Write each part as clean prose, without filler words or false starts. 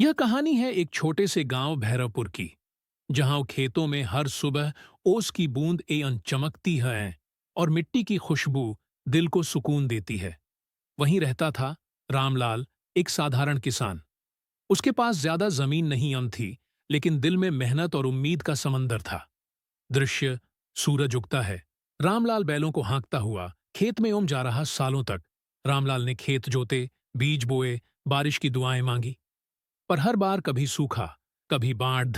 यह कहानी है एक छोटे से गांव भैरवपुर की, जहां खेतों में हर सुबह ओस की बूंद एन चमकती है और मिट्टी की खुशबू दिल को सुकून देती है। वहीं रहता था रामलाल, एक साधारण किसान। उसके पास ज्यादा जमीन नहीं थी, लेकिन दिल में मेहनत और उम्मीद का समंदर था। दृश्य: सूरज उगता है। रामलाल बैलों को हाँकता हुआ खेत में जा रहा। सालों तक रामलाल ने खेत जोते, बीज बोए, बारिश की दुआएं मांगी, पर हर बार कभी सूखा, कभी बाढ़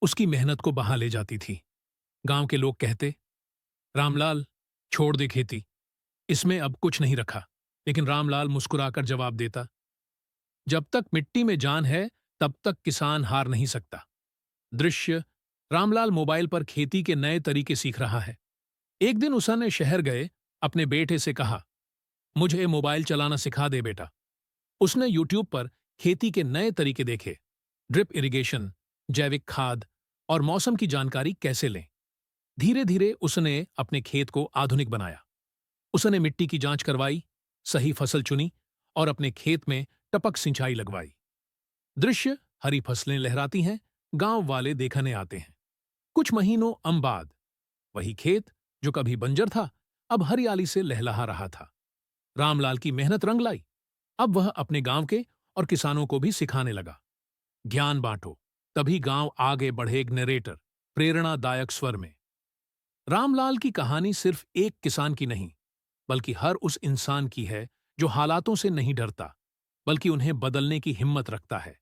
उसकी मेहनत को बहा ले जाती थी। गांव के लोग कहते, रामलाल, छोड़ दे खेती, इसमें अब कुछ नहीं रखा। लेकिन रामलाल मुस्कुराकर जवाब देता, जब तक मिट्टी में जान है, तब तक किसान हार नहीं सकता। दृश्य: रामलाल मोबाइल पर खेती के नए तरीके सीख रहा है। एक दिन उसने शहर गए, अपने बेटे से कहा, मुझे मोबाइल चलाना सिखा दे बेटा। उसने यूट्यूब पर खेती के नए तरीके देखे, ड्रिप इरिगेशन, जैविक खाद और मौसम की जानकारी कैसे लें। धीरे धीरे उसने अपने खेत को आधुनिक बनाया। उसने मिट्टी की जांच करवाई, सही फसल चुनी और अपने खेत में टपक सिंचाई लगवाई। दृश्य: हरी फसलें लहराती हैं, गांव वाले देखने आते हैं। कुछ महीनों बाद वही खेत, जो कभी बंजर था, अब हरियाली से लहलहा रहा था। रामलाल की मेहनत रंग लाई। अब वह अपने गांव के और किसानों को भी सिखाने लगा। ज्ञान बांटो, तभी गांव आगे बढ़े। एक नरेटर प्रेरणादायक स्वर में। रामलाल की कहानी सिर्फ एक किसान की नहीं, बल्कि हर उस इंसान की है जो हालातों से नहीं डरता, बल्कि उन्हें बदलने की हिम्मत रखता है।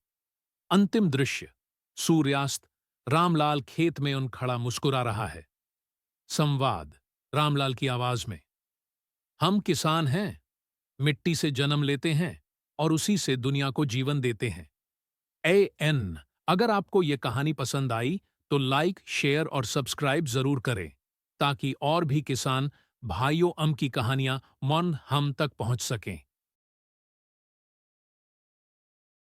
अंतिम दृश्य: सूर्यास्त। रामलाल खेत में खड़ा मुस्कुरा रहा है। संवाद: रामलाल की आवाज में, हम किसान हैं, मिट्टी से जन्म लेते हैं और उसी से दुनिया को जीवन देते हैं। एन अगर आपको यह कहानी पसंद आई तो लाइक, शेयर और सब्सक्राइब जरूर करें, ताकि और भी किसान भाइयों की कहानियां मन हम तक पहुंच सकें।